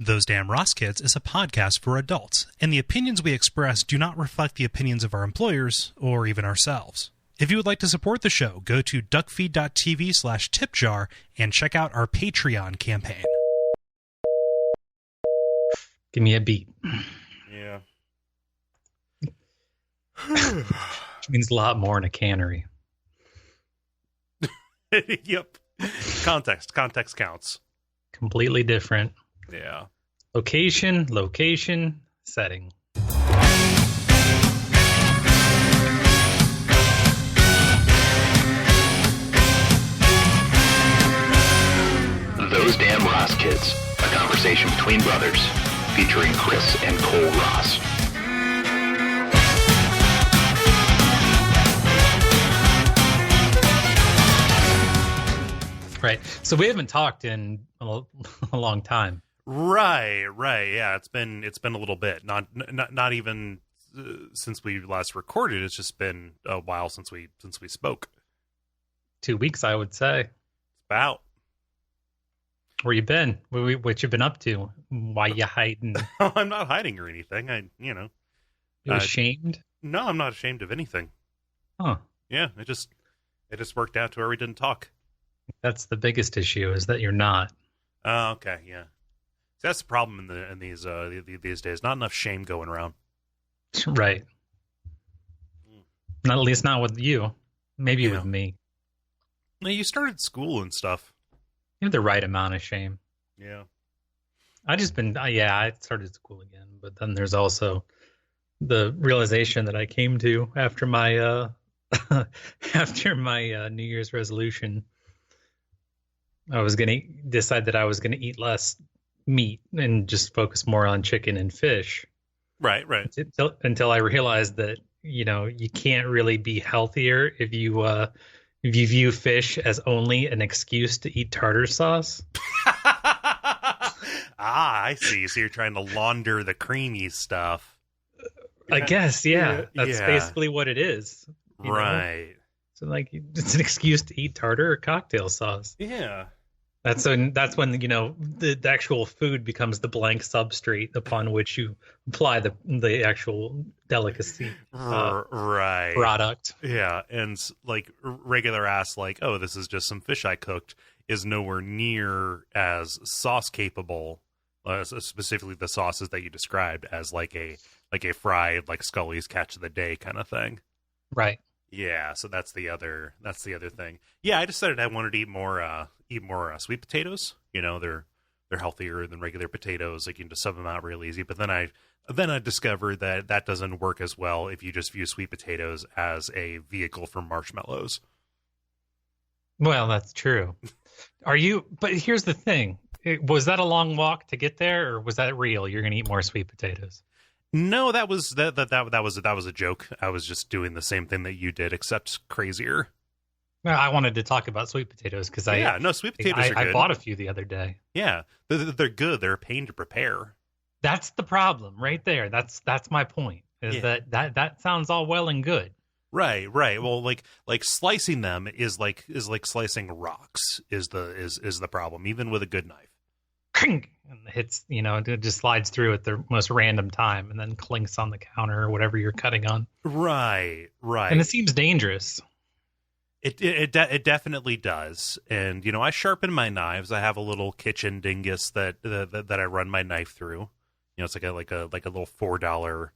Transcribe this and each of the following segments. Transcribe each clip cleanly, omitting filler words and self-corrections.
Those Damn Ross Kids is a podcast for adults, and the opinions we express do not reflect the opinions of our employers or even ourselves. If you would like to support the show, go to Duckfeed.tv/tipjar and check out our Patreon campaign. Give me a beat. Yeah. Which means a lot more in a cannery. Yep. Context counts. Completely different. Yeah. Location, setting. Those Damn Ross Kids, a conversation between brothers, featuring Kris and Kole Ross. Right. So we haven't talked in a long time. Right. Yeah, it's been a little bit. Not even since we last recorded. It's just been a while since we spoke. 2 weeks, I would say. About. Where you been? What you been up to? Why you hiding? I'm not hiding or anything. You ashamed? No, I'm not ashamed of anything. Huh. Yeah, it just worked out to where we didn't talk. That's the biggest issue, is that you're not. Oh, okay, yeah. See, that's the problem in these days. Not enough shame going around. Right. Not, at least not with you. Maybe with me. No, you started school and stuff. You have the right amount of shame. Yeah. I started school again, but then there's also the realization that I came to after my New Year's resolution. I was going to decide that I was going to eat less meat and just focus more on chicken and fish. Right. Until I realized that, you can't really be healthier if you view fish as only an excuse to eat tartar sauce. I see. So you're trying to launder the creamy stuff. I guess, yeah. That's basically what it is. Right. So, it's an excuse to eat tartar or cocktail sauce. Yeah. That's when the actual food becomes the blank substrate upon which you apply the actual delicacy product. Yeah, and regular ass this is just some fish I cooked is nowhere near as sauce capable, specifically the sauces that you described as a fried Scully's catch of the day kind of thing. Right. Yeah, so that's the other thing. Yeah, I decided I wanted to eat more sweet potatoes. They're healthier than regular potatoes. You can just sub them out real easy. But then I discovered that doesn't work as well if you just view sweet potatoes as a vehicle for marshmallows. Well, that's true. But here's the thing. Was that a long walk to get there, or was that real? You're going to eat more sweet potatoes? No, that was a joke. I was just doing the same thing that you did, except crazier. Well, I wanted to talk about sweet potatoes because sweet potatoes are good. I bought a few the other day. Yeah, they're good. They're a pain to prepare. That's the problem right there. That's my point. That sounds all well and good. Right. Well, slicing them is like slicing rocks is the problem, even with a good knife. And it hits, it just slides through at the most random time and then clinks on the counter or whatever you're cutting on. Right. And it seems dangerous. It definitely does. And, I sharpen my knives. I have a little kitchen dingus that I run my knife through. It's like a little $4,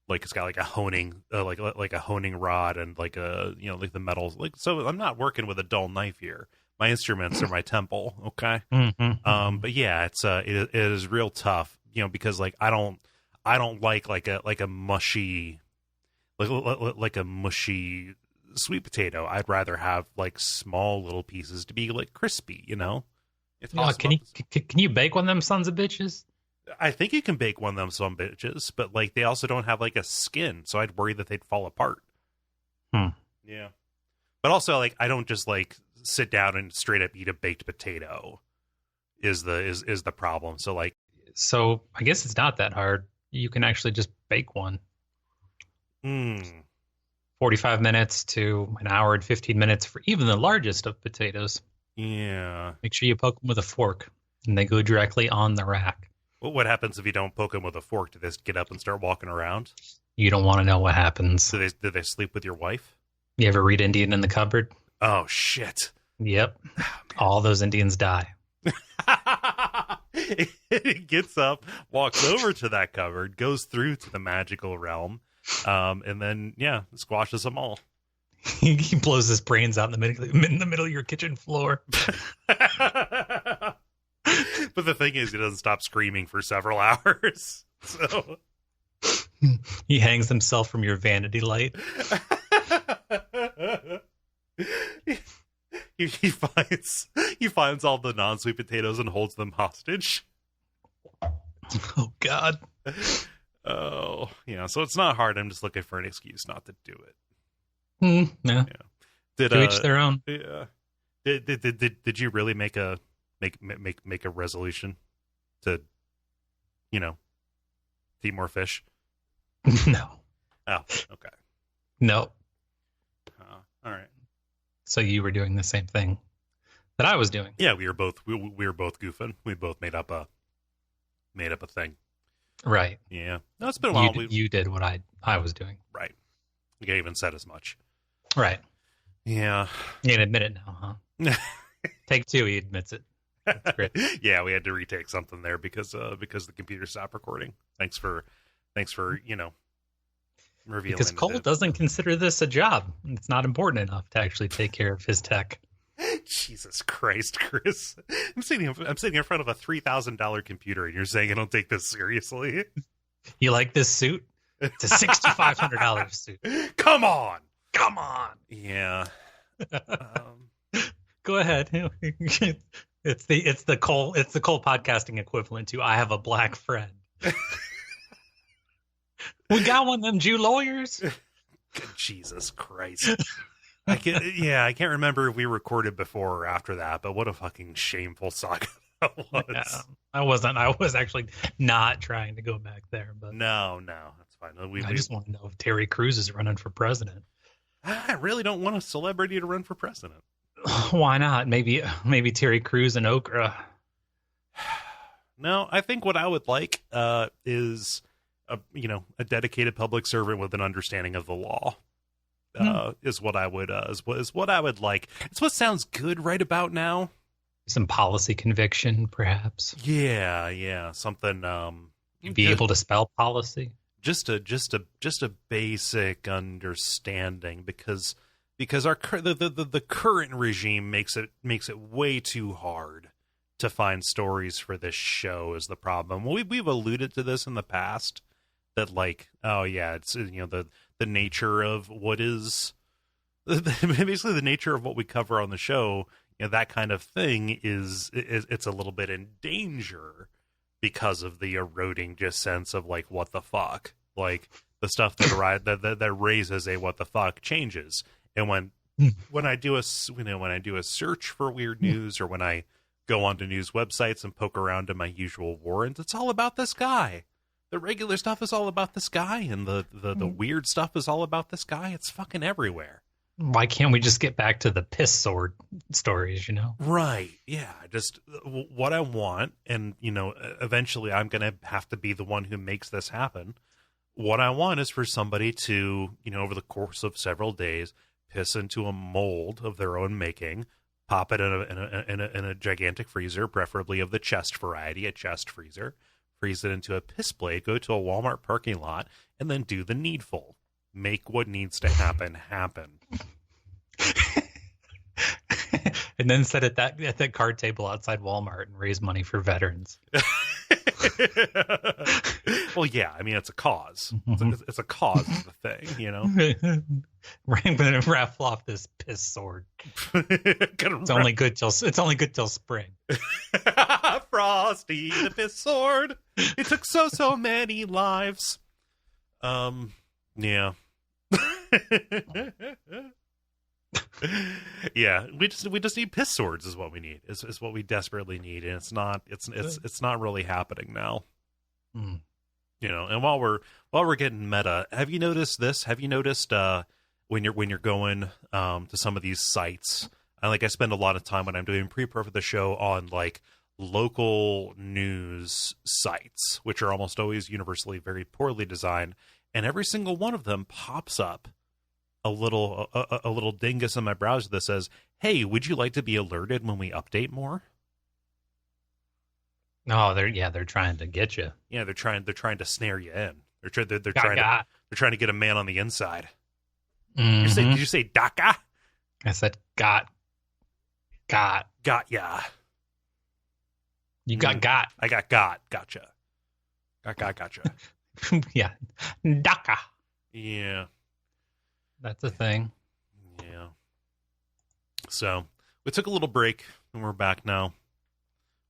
it's got a honing, like a honing rod and the metals. So I'm not working with a dull knife here. My instruments are my temple, okay? Mm-hmm. But yeah, it is real tough, because I don't like a mushy like a mushy sweet potato. I'd rather have small little pieces to be crispy, It's can you bake one of them sons of bitches? I think you can bake one of them some bitches, but they also don't have a skin, so I'd worry that they'd fall apart. Yeah. But also I don't just sit down and straight up eat a baked potato is the problem. So so I guess it's not that hard. You can actually just bake one. 45 minutes to an hour and 15 minutes for even the largest of potatoes. Yeah. Make sure you poke them with a fork and they go directly on the rack. What happens if you don't poke them with a fork? Do they just get up and start walking around? You don't want to know what happens. Do they sleep with your wife? You ever read Indian in the Cupboard? Oh, shit. Yep. All those Indians die. He gets up, walks over to that cupboard, goes through to the magical realm, and then, squashes them all. He blows his brains out in the middle of your kitchen floor. But the thing is, he doesn't stop screaming for several hours. So he hangs himself from your vanity light. He finds all the non-sweet potatoes and holds them hostage. Oh God. Oh yeah. So it's not hard. I'm just looking for an excuse not to do it. Yeah. To each their own. Yeah. Did you really make a resolution to, eat more fish? No. Oh, okay. No. All right. So you were doing the same thing that I was doing. Yeah, we were both goofing. We both made up a thing. Right. Yeah. No, it's been a while. You did what I was doing. Right. You even said as much. Right. Yeah. You can admit it now, huh? Take two. He admits it. That's great. Yeah, we had to retake something there because the computer stopped recording. Thanks for revealing. Because Kole doesn't consider this a job. It's not important enough to actually take care of his tech. Jesus Christ, Chris! I'm sitting in front of a $3,000 computer, and you're saying I don't take this seriously. You like this suit? It's a $6,500 suit. Come on. Yeah. Um, Go ahead. It's the Kole podcasting equivalent to I have a black friend. We got one of them Jew lawyers. Jesus Christ. I can't remember if we recorded before or after that, but what a fucking shameful saga that was. Yeah, I was actually not trying to go back there, but no, that's fine. I just want to know if Terry Crews is running for president. I really don't want a celebrity to run for president. Why not? Maybe Terry Crews and Okra. No, I think what I would like is a dedicated public servant with an understanding of the law. Is what I would is what I would like. It's what sounds good right about now. Some policy conviction, perhaps. Yeah, something. Be able to spell policy. Just a basic understanding because the current regime makes it way too hard to find stories for this show is the problem. We've alluded to this in the past that it's the nature of what is basically the nature of what we cover on the show. That kind of thing it's a little bit in danger because of the eroding just sense of what the fuck, the stuff that raises a what the fuck changes. And when I do a search for weird news, or when I go onto news websites and poke around in my usual warrant, it's all about this guy. The regular stuff is all about this guy, and the weird stuff is all about this guy. It's fucking everywhere. Why can't we just get back to the piss sword stories, Right. Yeah. Just what I want, and, eventually I'm going to have to be the one who makes this happen. What I want is for somebody to, over the course of several days, piss into a mold of their own making, pop it in a gigantic freezer, preferably of the chest variety, a chest freezer, freeze it into a piss blade, go to a Walmart parking lot, and then do the needful. Make what needs to happen. And then sit at that card table outside Walmart and raise money for veterans. Well, yeah, I mean, it's a cause. It's a cause of the thing, I'm going to raffle off this piss sword. It's only good till spring. Frosty the piss sword. It took so many lives. Yeah. Yeah, we just need piss swords is what we need. Is what we desperately need, and it's not really happening now. And while we're getting meta, have you noticed this? Have you noticed when you're going to some of these sites? I spend a lot of time when I'm doing pre-pro for the show on local news sites, which are almost always universally very poorly designed, and every single one of them pops up a little dingus in my browser that says, "Hey, would you like to be alerted when we update more?" No, they're trying to get you. Yeah, they're trying to snare you in. They're Got, trying to get a man on the inside. Mhm. Did you say DACA? I said got. Got ya. You got. I got gotcha. Gotcha. Yeah, DACA. Yeah. That's a thing. Yeah. So we took a little break and we're back now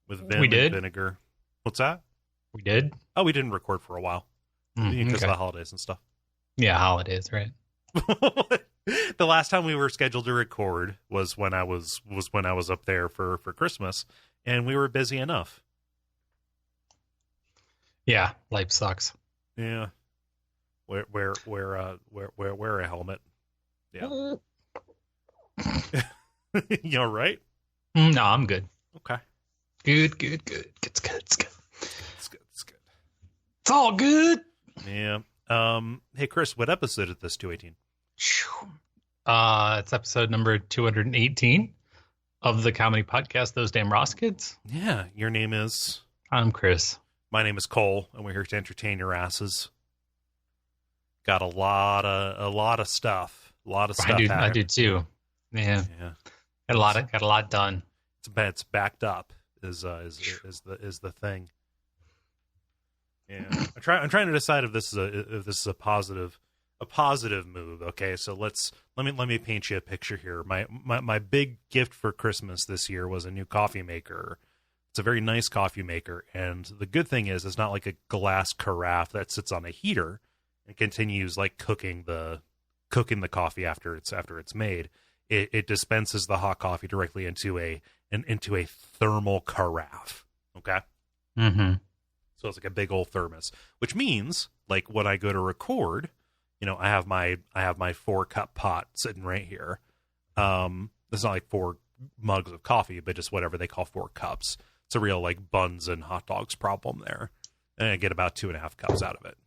with Vim We did? and Vinegar. What's that? We did. Oh, we didn't record for a while because Okay. of the holidays and stuff. Yeah, holidays, right? The last time we were scheduled to record was when I was up there for Christmas, and we were busy enough. Yeah, life sucks. Yeah. Wear a helmet. Yeah. You all right? No, I'm good. Okay. Good. It's good. It's good. It's all good. Yeah. Hey Chris, what episode is this 218? It's episode number 218 of the comedy podcast Those Damn Ross Kids. Yeah, your name is? I'm Chris. My name is Kole, and we're here to entertain your asses. Got a lot of stuff. A lot of stuff. I do too. Yeah. Got a lot done. It's backed up is the thing. Yeah. I'm trying to decide if this is a positive move. Okay, so let me paint you a picture here. My big gift for Christmas this year was a new coffee maker. It's a very nice coffee maker, and the good thing is it's not like a glass carafe that sits on a heater and continues like cooking the coffee after it's made. It dispenses the hot coffee directly into a thermal carafe. Okay. Mm-hmm. So it's like a big old thermos, which means like when I go to record, I have my 4-cup pot sitting right here. It's not like 4 mugs of coffee, but just whatever they call 4 cups. It's a real like buns and hot dogs problem there. And I get about 2.5 cups out of it,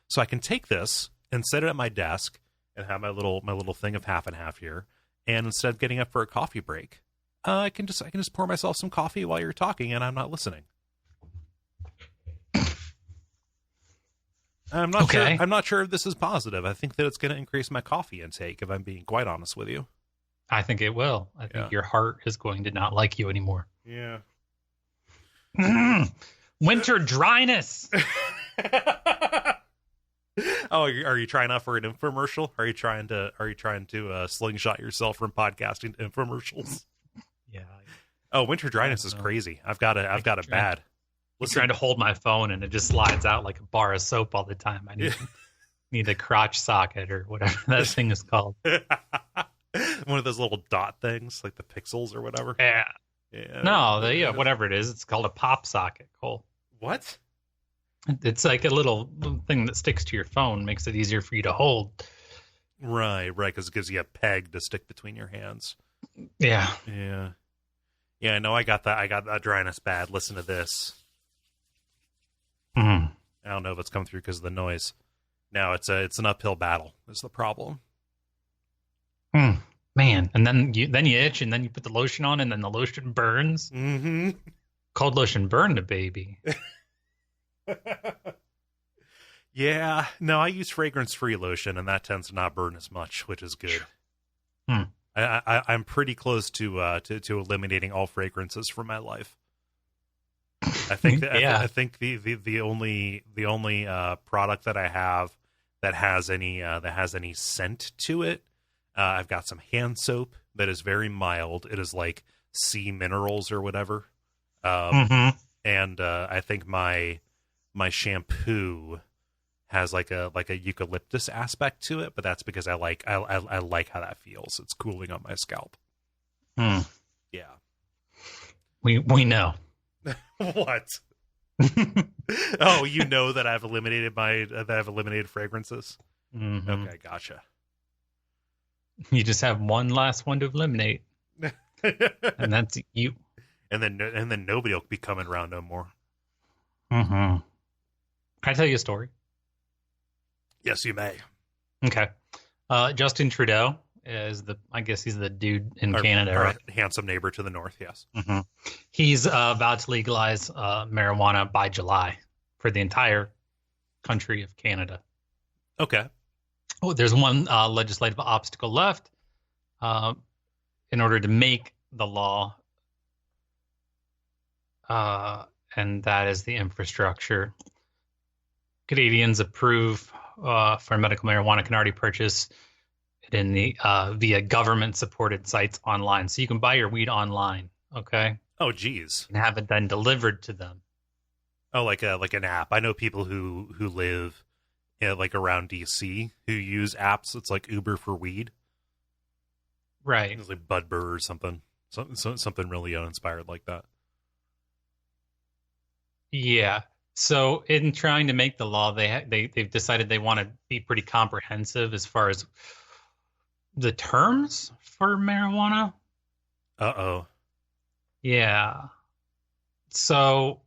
so I can take this and set it at my desk and have my little thing of half and half here. And instead of getting up for a coffee break, I can just pour myself some coffee while you're talking and I'm not listening. I'm not sure. I'm not sure if this is positive. I think that it's going to increase my coffee intake, if I'm being quite honest with you. I think it will. I think your heart is going to not like you anymore. Yeah. Winter dryness. Oh, are you trying out for an infomercial? Are you trying to slingshot yourself from podcasting infomercials? Yeah. Oh, winter dryness is crazy. I've got it bad. I'm trying to hold my phone and it just slides out like a bar of soap all the time. I need a crotch socket or whatever that thing is called. One of those little dot things, like the pixels or whatever. Yeah. Yeah. No, whatever it is, it's called a pop socket, Cole. What? It's like a little thing that sticks to your phone, makes it easier for you to hold. Right, because it gives you a peg to stick between your hands. Yeah. Yeah, I know. I got that dryness bad. Listen to this. Mm. I don't know if it's come through because of the noise. No, it's an uphill battle. Is the problem. Man, and then you itch, and then you put the lotion on, and then the lotion burns. Mm-hmm. Cold lotion burned a baby. Yeah, no, I use fragrance-free lotion, and that tends to not burn as much, which is good. I'm pretty close to eliminating all fragrances from my life. I think that, I think the only product that I have that has any scent to it. I've got some hand soap that is very mild. It is like sea minerals or whatever. And I think my shampoo has like a eucalyptus aspect to it, but that's because I like how that feels. It's cooling on my scalp. Yeah. We know. What? Oh, you know that I've eliminated fragrances. Mm-hmm. Okay, gotcha. You just have one last one to eliminate, and that's you. and then nobody will be coming around no more. Mm-hmm. Can I tell you a story? Yes, you may. Okay. Justin Trudeau is I guess he's the dude in Canada, our right? handsome neighbor to the north, yes. Mm-hmm. He's about to legalize marijuana by July for the entire country of Canada. Okay. Oh, there's one legislative obstacle left in order to make the law, and that is the infrastructure. Canadians approve for medical marijuana can already purchase it in the via government-supported sites online, so you can buy your weed online. Okay. Oh, geez. And have it then delivered to them. Oh, like an app. I know people who live like around DC who use apps. It's like Uber for weed. Right. It's like Budbur or something really uninspired like that. Yeah. So in trying to make the law, they've decided they want to be pretty comprehensive as far as the terms for marijuana. Uh-oh. Yeah. So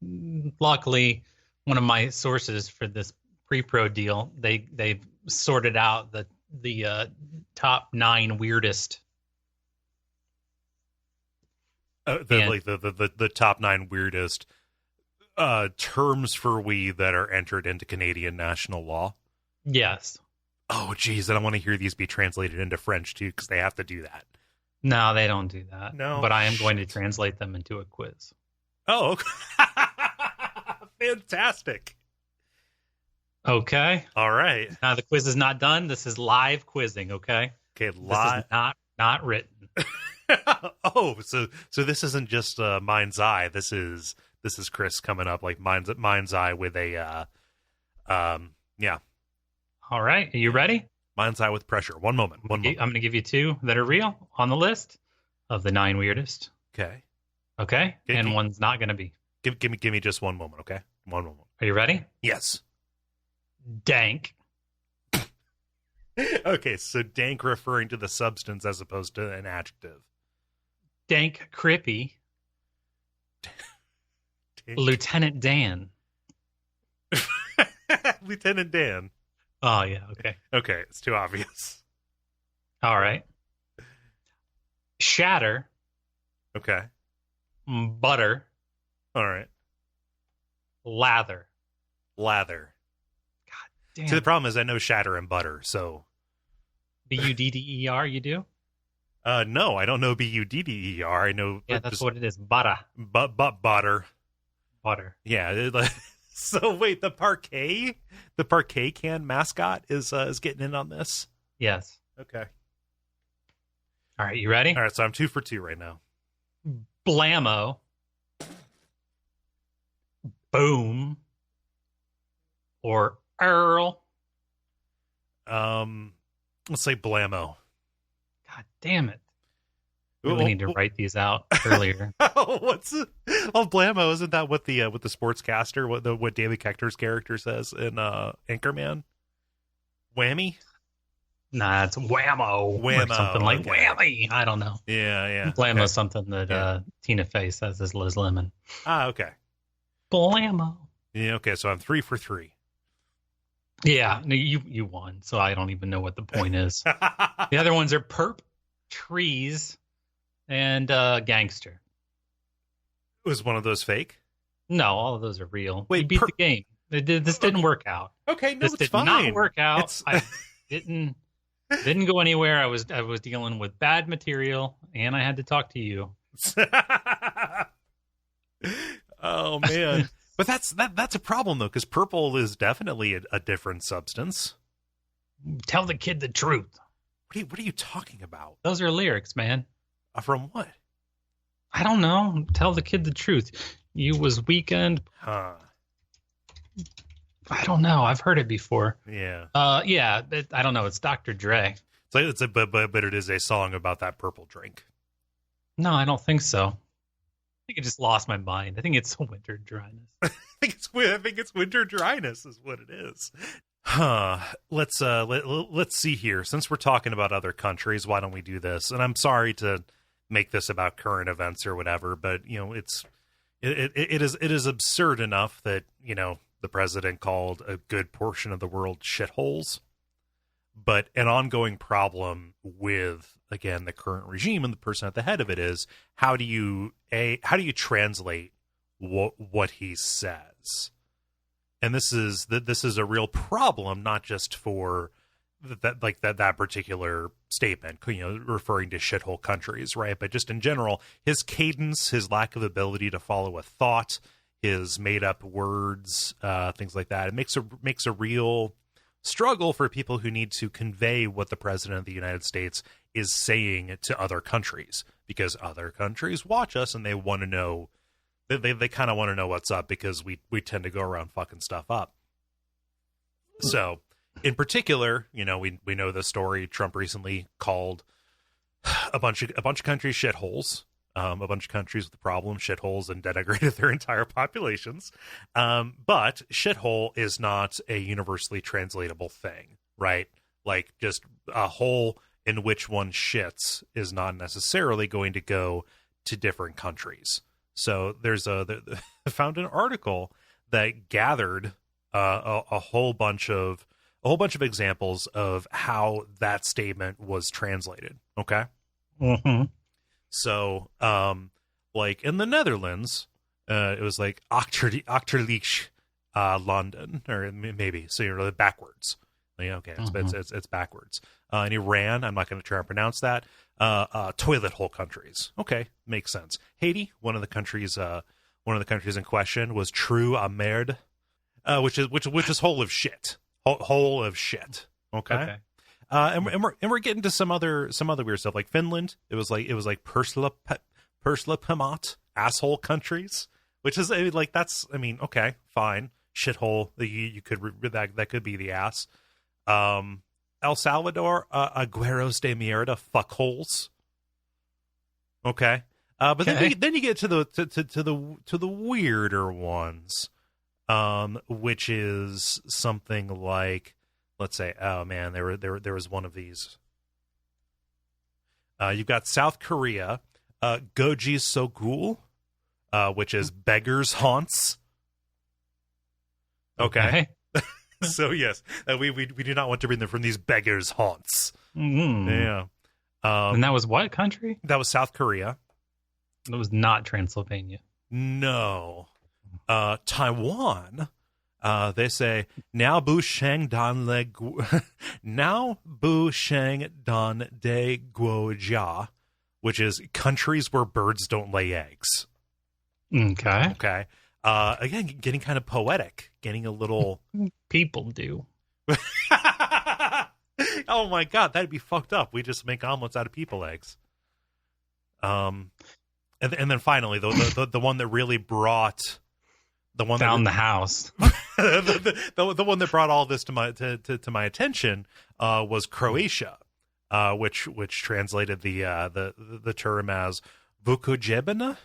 luckily, one of my sources for this pre-pro deal, they've sorted out the top 9 weirdest. The top 9 weirdest terms for weed that are entered into Canadian national law. Yes. Oh, geez, and I want to hear these be translated into French too, because they have to do that. No, they don't do that. No, but I am going to translate them into a quiz. Oh, okay. Fantastic. Okay. All right. Now the quiz is not done. This is live quizzing. Okay. Okay. Live. This is not written. Oh, so this isn't just Mind's Eye. This is Kris coming up like Mind's Eye with a yeah. All right. Are you ready? Mind's Eye with pressure. One moment. I'm going to give you 2 that are real on the list of the 9 weirdest. Okay. Okay. And one's not going to be. Give me just one moment. Okay. One moment. Are you ready? Yes. Dank. Okay. So dank referring to the substance as opposed to an adjective. Dank Crippy. Dank. Lieutenant Dan. Lieutenant Dan. Oh, yeah. Okay. Okay. It's too obvious. All right. Shatter. Okay. Butter. All right. Lather. Lather. God damn. See, the problem is I know shatter and butter, so. Budder, you do? No, I don't know Budder. I know. Yeah, that's what it is. Butter. Butter. Butter. Yeah. So wait, the parquet can mascot is getting in on this. Yes. Okay. All right, you ready? All right, so I'm 2 for 2 right now. Blammo. Boom. Or Earl. Let's say blammo. God damn it. We need to write these out earlier. Blammo, isn't that what the sportscaster, what David Koechner's character says in Anchorman? Whammy? Nah, it's whammo. Or something like whammy. I don't know. Yeah. Blammo's something that Tina Fey says is Liz Lemon. Ah, okay. Blammo. Yeah, okay, so I'm 3 for 3. Yeah, no, you won, so I don't even know what the point is. The other ones are perp, trees, and gangster. Was one of those fake? No, all of those are real. Wait, you beat the game. This didn't work out. Okay, no, this it's did fine. Not work out. I didn't go anywhere. I was dealing with bad material, and I had to talk to you. Oh man. But that's a problem though, because purple is definitely a different substance. Tell the kid the truth. What are you talking about? Those are lyrics, man. From what? I don't know. Tell the kid the truth. You was weekend. Huh. I don't know. I've heard it before. Yeah. Yeah. I don't know. It's Dr. Dre. But it is a song about that purple drink. No, I don't think so. I think I just lost my mind. I think it's winter dryness. I think it's winter dryness is what it is. Huh. Let's see here. Since we're talking about other countries, why don't we do this? And I'm sorry to make this about current events or whatever, but it is absurd enough that the president called a good portion of the world shitholes. But an ongoing problem with, again, the current regime and the person at the head of it is how do you translate what he says? And this is a real problem, not just for that particular statement, referring to shithole countries, right? But just in general, his cadence, his lack of ability to follow a thought, his made up words, things like that. It makes a real struggle for people who need to convey what the president of the United States is saying to other countries, because other countries watch us and they want to know. They kind of want to know what's up, because we tend to go around fucking stuff up. So, in particular, we know the story. Trump recently called a bunch of countries shitholes, a bunch of countries with problem shitholes, and denigrated their entire populations. But shithole is not a universally translatable thing, right? Like, just a hole in which one shits is not necessarily going to go to different countries. So there's I found an article that gathered a whole bunch of examples of how that statement was translated. Okay. Mm-hmm. So, like in the Netherlands, it was like Achterlijk, London, or maybe so backwards. Okay, it's backwards. In Iran, I'm not going to try and pronounce that. Toilet hole countries. Okay, makes sense. Haiti, one of the countries in question was True Amerd, which is hole of shit. Hole of shit. Okay. And we're getting to some other weird stuff, like Finland. It was like Persla asshole countries, which is like okay, fine, shithole. You could that could be the ass. El Salvador, agueros de mierda, fuckholes. Okay, but then you get to the weirder ones, which is something like, let's say, oh man, there was one of these. You've got South Korea, Goji Sogul, which is beggars' haunts. Okay. So yes, we do not want to bring them from these beggars' haunts. Mm-hmm. Yeah. And that was what country? That was South Korea. It was not Transylvania. No. Taiwan. They say now bu sheng dan de guojia, which is countries where birds don't lay eggs. Okay. Again, getting kind of poetic, getting a little. People do. Oh my god, that'd be fucked up. We just make omelets out of people eggs. And then finally, the one that really brought the house. the one that brought all this to my attention was Croatia, which translated the term as vukujebina.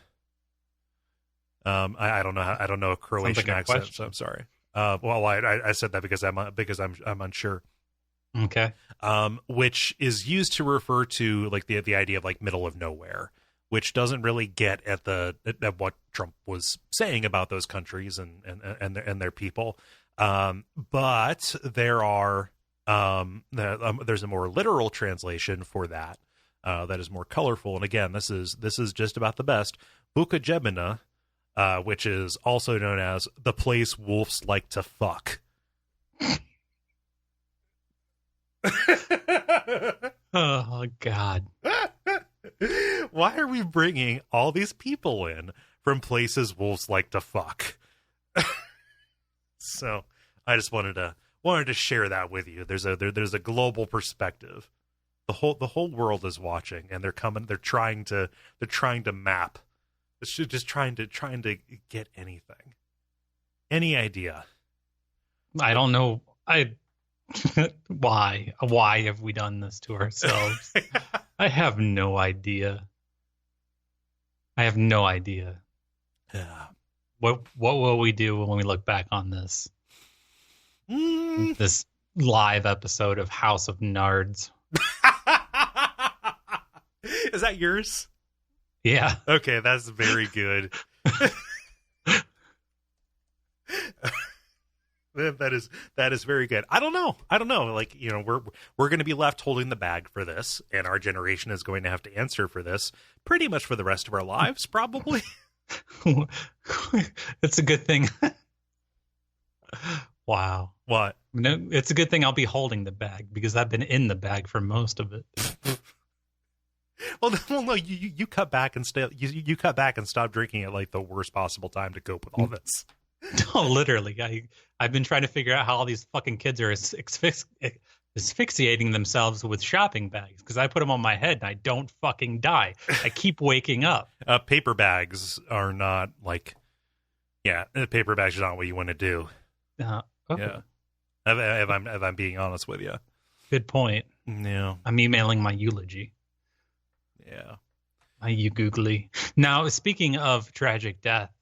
I don't know a Croatian accent, so I'm sorry. Well, I said that because I'm unsure. Okay. Which is used to refer to like the idea of like middle of nowhere, which doesn't really get at what Trump was saying about those countries and their people. But there's a more literal translation for that that is more colorful. And again, this is just about the best. Vukujebina, which is also known as the place wolves like to fuck. Oh, God. Why are we bringing all these people in from places wolves like to fuck? So I just wanted to share that with you. There's a global perspective. The whole world is watching, and they're trying to map. It's just trying to get anything. Any idea? I don't know. Why have we done this to ourselves? I have no idea. Yeah. What will we do when we look back on this? This live episode of House of Nards. Is that yours? Yeah. Okay, that's very good. That is very good. I don't know. Like, we're going to be left holding the bag for this, and our generation is going to have to answer for this pretty much for the rest of our lives, probably. It's a good thing. Wow. What? No, it's a good thing I'll be holding the bag because I've been in the bag for most of it. Well, no, you cut back and you cut back and stop drinking at like the worst possible time to cope with all this. No, literally. I've been trying to figure out how all these fucking kids are asphyxiating themselves with shopping bags because I put them on my head and I don't fucking die. I keep waking up. Paper bags are not like, paper bags are not what you want to do. Okay. Yeah. If I'm being honest with you. Good point. Yeah. I'm emailing my eulogy. Yeah. You googly. Now, speaking of tragic death,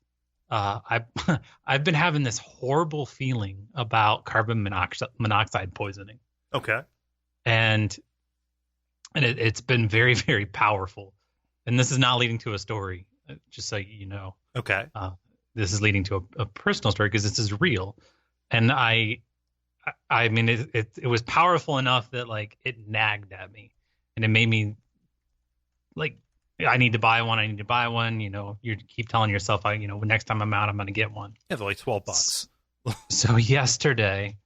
I've been having this horrible feeling about carbon monoxide poisoning. Okay. And it's been very, very powerful. And this is not leading to a story, just so you know. Okay. This is leading to a personal story because this is real. And I mean, it was powerful enough that like it nagged at me, and it made me like, I need to buy one. You keep telling yourself, next time I'm out, I'm going to get one. Yeah, they're like $12. So yesterday,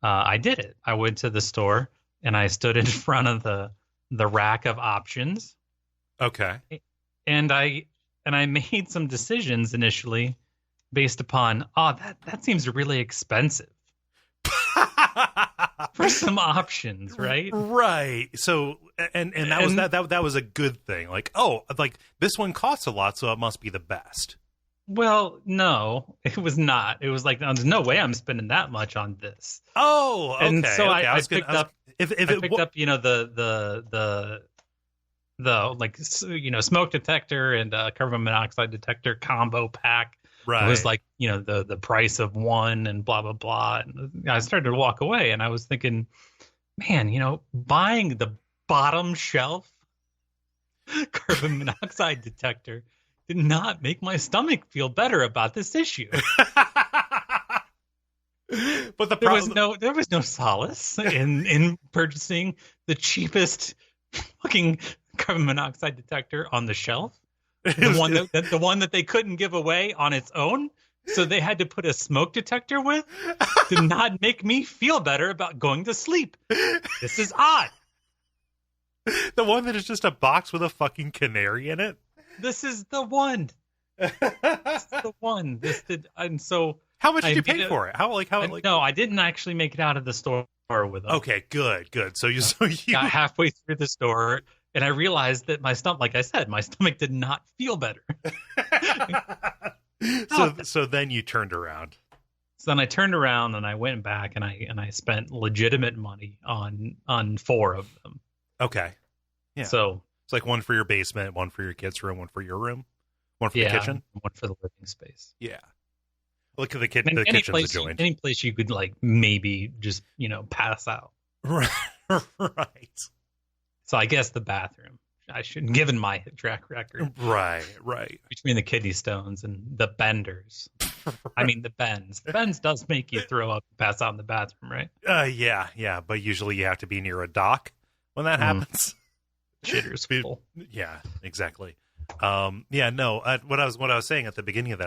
I did it. I went to the store and I stood in front of the rack of options. Okay. And I made some decisions initially based upon, that seems really expensive. For some options, right? Right. So, and that was a good thing. Like, this one costs a lot, so it must be the best. Well, no, it was not. It was like, there's no way I'm spending that much on this. Oh, okay. And so okay. I picked up the smoke detector and carbon monoxide detector combo pack. Right. It was like, the price of one and blah, blah, blah. And I started to walk away and I was thinking, man, buying the bottom shelf carbon monoxide detector did not make my stomach feel better about this issue. But there was no solace in purchasing the cheapest fucking carbon monoxide detector on the shelf. The one that they couldn't give away on its own, so they had to put a smoke detector with, did not make me feel better about going to sleep. This is odd. The one that is just a box with a fucking canary in it? This is the one. This is the one. And so how much did you pay for it? No, I didn't actually make it out of the store with them. Okay, good. So you got halfway through the store. And I realized that my stomach did not feel better. So then you turned around. So then I turned around and I went back and I spent legitimate money on 4 of them. Okay. Yeah. So it's like one for your basement, one for your kids' room, one for your room, one for the kitchen, one for the living space. Yeah. Look at the kitchen. The kitchen's a joint. Any place you could like maybe just pass out. Right. So I guess the bathroom. I shouldn't, given my track record. Right. Between the kidney stones and the benders. I mean, the bends. The bends does make you throw up and pass out in the bathroom, right? Yeah. But usually you have to be near a dock when that happens. Shitter's full. Yeah, exactly. What I was saying at the beginning of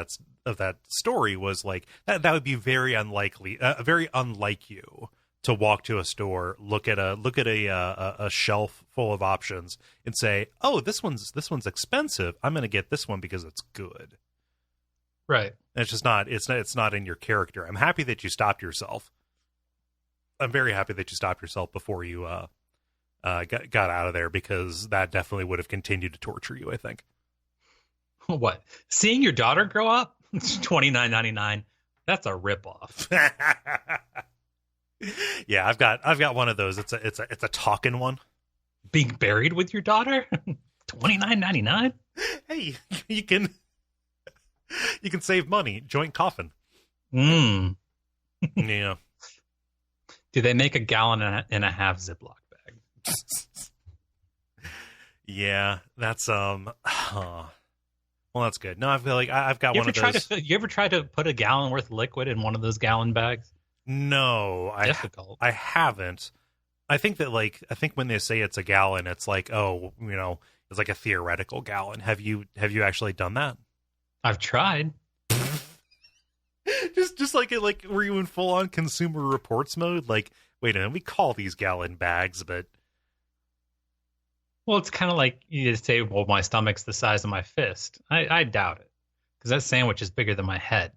that story was like that would be very unlikely, very unlike you to walk to a store, look at a shelf full of options and say, "Oh, this one's expensive. I'm going to get this one because it's good." Right. And it's just not. It's not in your character. I'm happy that you stopped yourself. I'm very happy that you stopped yourself before you got out of there, because that definitely would have continued to torture you, I think. What? Seeing your daughter grow up? It's $29.99. That's a ripoff. Yeah, I've got one of those. It's a talking one. Being buried with your daughter? $29.99? Hey, you can save money. Joint coffin. Yeah. Do they make a gallon and a half Ziploc bag? Yeah, that's well, that's good. No, I feel like I've got one of those. You ever try to put a gallon worth of liquid in one of those gallon bags? No, Difficult. I haven't. I think when they say it's a gallon, it's like, oh, it's like a theoretical gallon. Have you actually done that? I've tried. just like were you in full on Consumer Reports mode? Like, wait a minute, we call these gallon bags, but Well, it's kind of like you just say, well, my stomach's the size of my fist. I doubt it, because that sandwich is bigger than my head.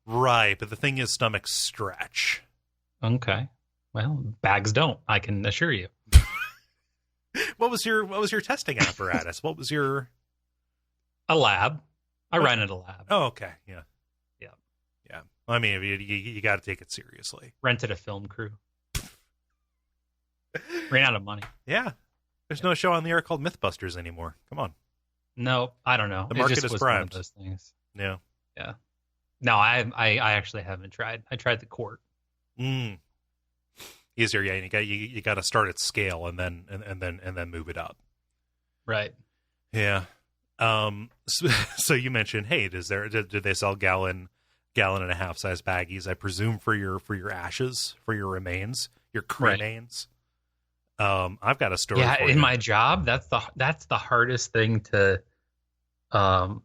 Right, but the thing is, stomachs stretch. Okay. Well, bags don't, I can assure you. What was your testing apparatus? What was your... A lab. I rented a lab. Oh, okay. Yeah. Yeah. Yeah. I mean, you got to take it seriously. Rented a film crew. Ran out of money. Yeah. There's no show on the air called Mythbusters anymore. Come on. No, I don't know. The market just is was primed. one of those things. Yeah. Yeah. No, I actually haven't tried. I tried the quart. Easier, yeah. You got to start at scale and then move it up. Right. Yeah. So you mentioned, hey, did they sell gallon and a half size baggies? I presume for your ashes, for your remains, your cremains. Right. I've got a story. Yeah, for in you. my job, that's the hardest thing to.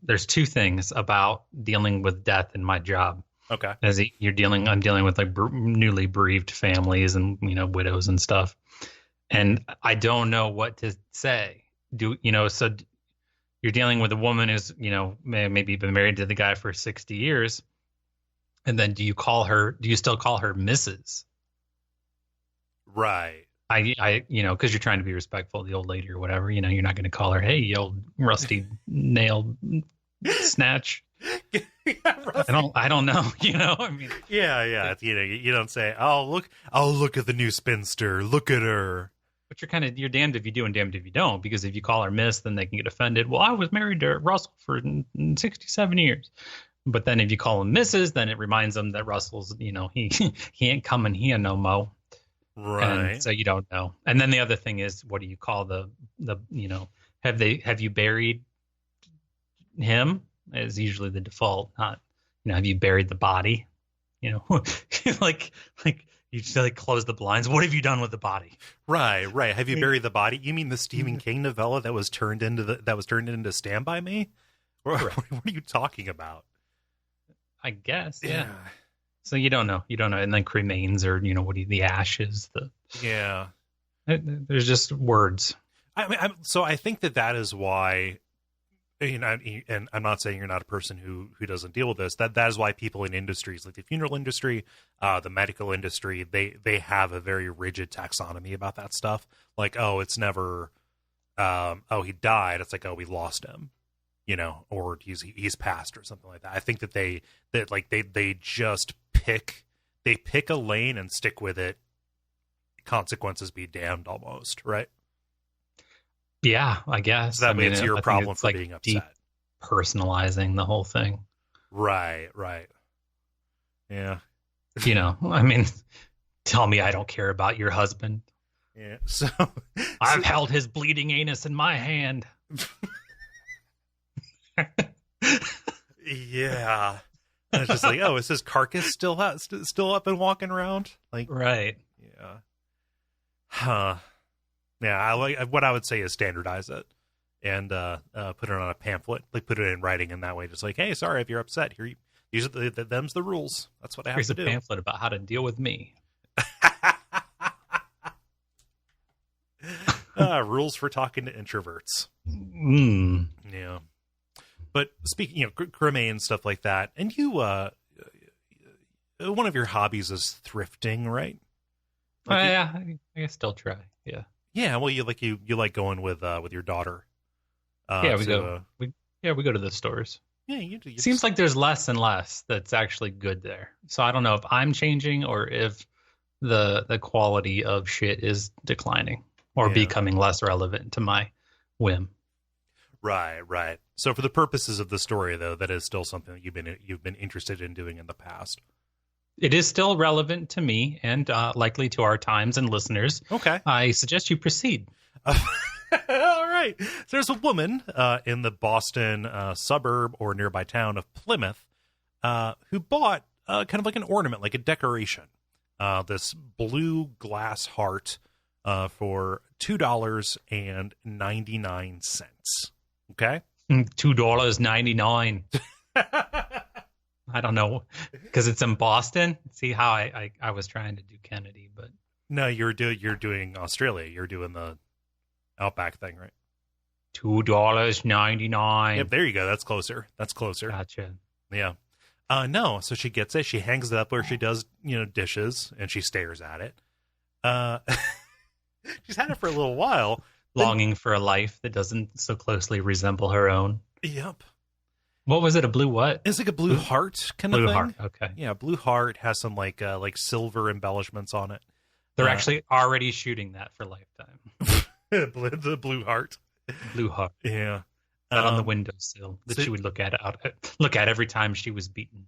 There's two things about dealing with death in my job. Okay. I'm dealing with like newly bereaved families and widows and stuff, and I don't know what to say. So you're dealing with a woman who's maybe been married to the guy for 60 years, and then do you still call her Mrs.? Right. Because you're trying to be respectful of the old lady or whatever. You're not going to call her, hey, you old rusty nail snatch. Yeah, I don't know. I mean, yeah. You don't say, oh look at the new spinster. Look at her. But you're damned if you do and damned if you don't, because if you call her Miss, then they can get offended. Well, I was married to Russell for 67 years. But then if you call him Mrs., then it reminds them that Russell's, he ain't coming here no mo. Right. And so you don't know. And then the other thing is, what do you call the have you buried him? Is usually the default. Not, have you buried the body? Like you just like close the blinds. What have you done with the body? Right. Have you buried the body? You mean the Stephen King novella that was turned into Stand By Me? What are you talking about? I guess, yeah. So you don't know, and then cremains or the ashes. Yeah. There's just words. So I think that is why. And I'm not saying you're not a person who doesn't deal with this. That is why people in industries like the funeral industry, the medical industry, they have a very rigid taxonomy about that stuff. Like, oh, it's never, he died. It's like, oh, we lost him, or he's passed or something like that. I think that they just pick a lane and stick with it. Consequences be damned, almost, right? Yeah, I guess. So that means your problem for being upset. Personalizing the whole thing. Right. Yeah. Tell me I don't care about your husband. Yeah. So I've held his bleeding anus in my hand. Yeah. And it's just like, oh, is his carcass still up and walking around? Like, right. Yeah. Huh. Yeah, what I would say is standardize it and put it on a pamphlet, like put it in writing in that way. Just like, hey, sorry if you're upset. Here, these are them's the rules. That's what I have to do. Here's a pamphlet about how to deal with me. Rules for talking to introverts. Yeah. But speaking, cremate and stuff like that, and you, one of your hobbies is thrifting, right? Yeah, I still try. Yeah. Yeah, well, you like going with your daughter. We go to the stores. Yeah, you do. Seems like there's less and less that's actually good there. So I don't know if I'm changing or if the quality of shit is declining or becoming less relevant to my whim. Right. So for the purposes of the story, though, that is still something that you've been interested in doing in the past. It is still relevant to me and likely to our times and listeners. Okay. I suggest you proceed. All right. So there's a woman in the Boston suburb or nearby town of Plymouth who bought kind of like an ornament, like a decoration, this blue glass heart for $2.99. Okay? $2.99. I don't know, because it's in Boston. See how I was trying to do Kennedy, but no, you're doing Australia. You're doing the Outback thing, right? $2.99. Yep, there you go. That's closer. Gotcha. Yeah. No, so she gets it. She hangs it up where she does, dishes, and she stares at it. She's had it for a little while. Longing for a life that doesn't so closely resemble her own. Yep. What was it? A blue what? It's like a blue heart kind of thing. Blue heart. Okay. Yeah, blue heart has some like silver embellishments on it. They're actually already shooting that for Lifetime. The blue heart. Blue heart. Yeah. On the windowsill that she would look at every time she was beaten.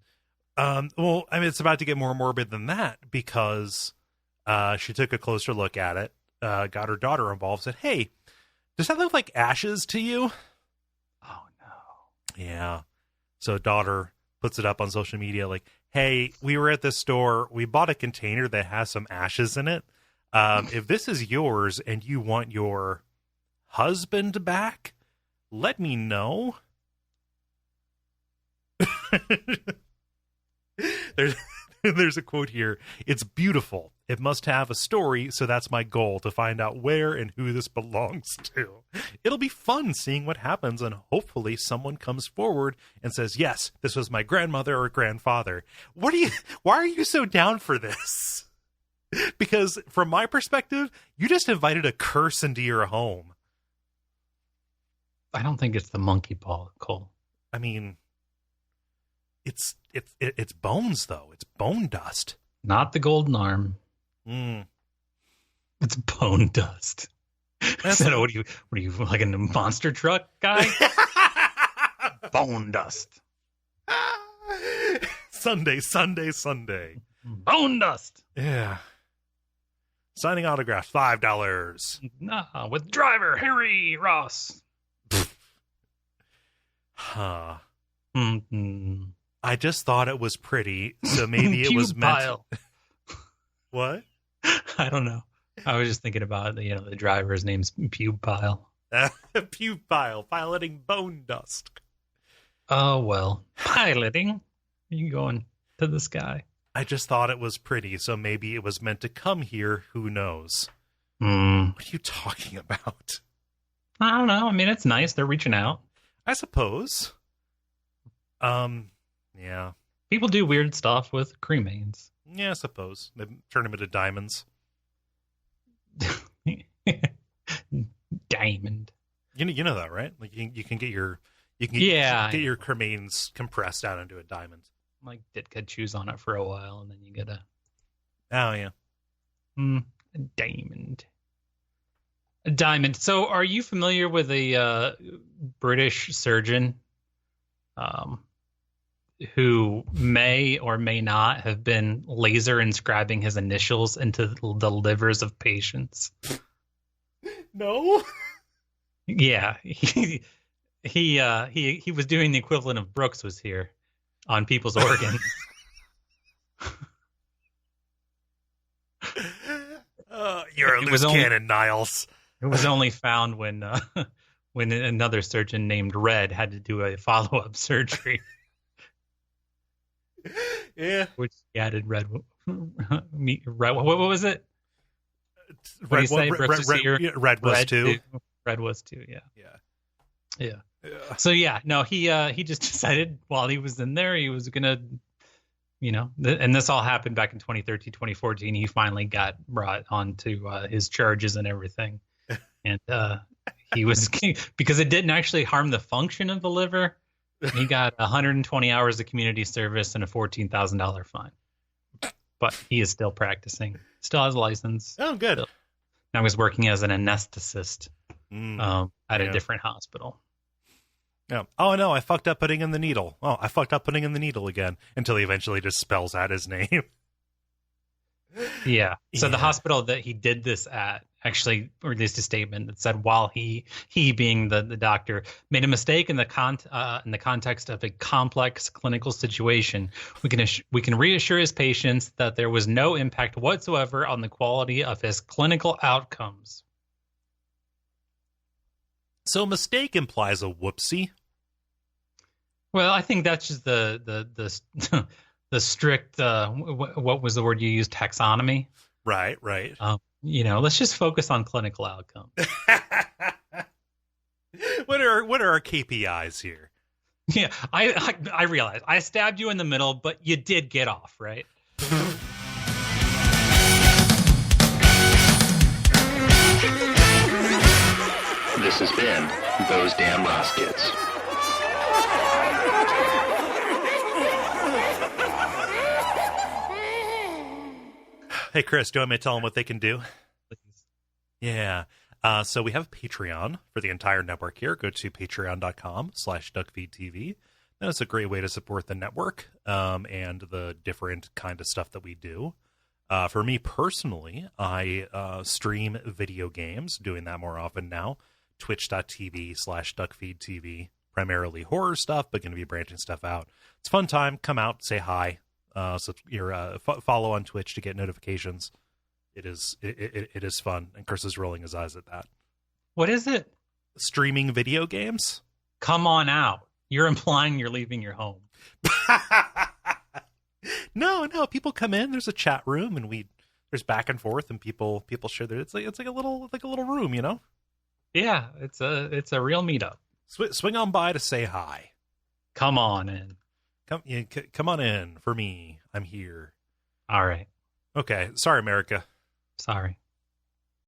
Well, I mean, it's about to get more morbid than that because she took a closer look at it, got her daughter involved, said, "Hey, does that look like ashes to you?" Oh no. Yeah. So daughter puts it up on social media like, "Hey, we were at this store. We bought a container that has some ashes in it. If this is yours and you want your husband back, let me know." There's a quote here. "It's beautiful. It must have a story, so that's my goal, to find out where and who this belongs to. It'll be fun seeing what happens, and hopefully someone comes forward and says, yes, this was my grandmother or grandfather." Why are you so down for this? Because from my perspective, you just invited a curse into your home. I don't think it's the monkey paw, Cole. I mean, it's bones, though. It's bone dust. Not the golden arm. It's bone dust. What are you like a monster truck guy? Bone dust. Sunday. Bone dust. Yeah. Signing autographs, $5. Nah, with driver Harry Ross. Huh. Mm-hmm. I just thought it was pretty, so maybe it was meant. What? I don't know. I was just thinking about the driver's name's Pube Pile. Pube Pile, piloting bone dust. Oh well, piloting. You going to the sky? I just thought it was pretty, so maybe it was meant to come here. Who knows? What are you talking about? I don't know. I mean, it's nice. They're reaching out. I suppose. Yeah. People do weird stuff with cremains. Yeah, I suppose. They turn them into diamonds. Diamond. You know that, right? Like you can get your get your cremains compressed out into a diamond. Like Ditka chews on it for a while, and then you get a. Oh yeah. A diamond. A diamond. So, are you familiar with a British surgeon, who may or may not have been laser inscribing his initials into the livers of patients? No. Yeah, he was doing the equivalent of Brooks was here on people's organs. You're a loose cannon, Niles. It was only found when another surgeon named Red had to do a follow-up surgery. Yeah. Which he added red. What was it? Red was too. Red was too. Yeah. Yeah. So yeah, no, he just decided while he was in there, he was gonna, and this all happened back in 2013, 2014. He finally got brought onto his charges and everything, and he was because it didn't actually harm the function of the liver. He got 120 hours of community service and a $14,000 fine. But he is still practicing. Still has a license. Oh, good. Now he's working as an anesthetist at a different hospital. Yeah. Oh, no, I fucked up putting in the needle. Oh, I fucked up putting in the needle again. Until he eventually just spells out his name. Yeah. So the hospital that he did this at actually released a statement that said while he being the doctor made a mistake in the context of a complex clinical situation, we can reassure his patients that there was no impact whatsoever on the quality of his clinical outcomes. So mistake implies a whoopsie. Well, I think that's just the strict what was the word you used, taxonomy. Right. Let's just focus on clinical outcomes. What are our KPIs here? Yeah, I realize I stabbed you in the middle, but you did get off, right? This has been Those Damn Ross Kids. Hey, Chris, do you want me to tell them what they can do? Please. Yeah. So we have Patreon for the entire network here. Go to patreon.com/Duckfeed.tv. That is a great way to support the network and the different kind of stuff that we do. For me personally, I stream video games, doing that more often now. Twitch.tv/Duckfeed.tv. Primarily horror stuff, but going to be branching stuff out. It's a fun time. Come out, say hi. So follow on Twitch to get notifications. It is fun, and Chris is rolling his eyes at that. What is it? Streaming video games? Come on out. You're implying you're leaving your home. No. People come in. There's a chat room, and there's back and forth, and people share their. It's like a little room, you know. Yeah, it's a real meetup. Swing on by to say hi. Come on in. Come on in for me. I'm here. All right. Okay. Sorry, America. Sorry.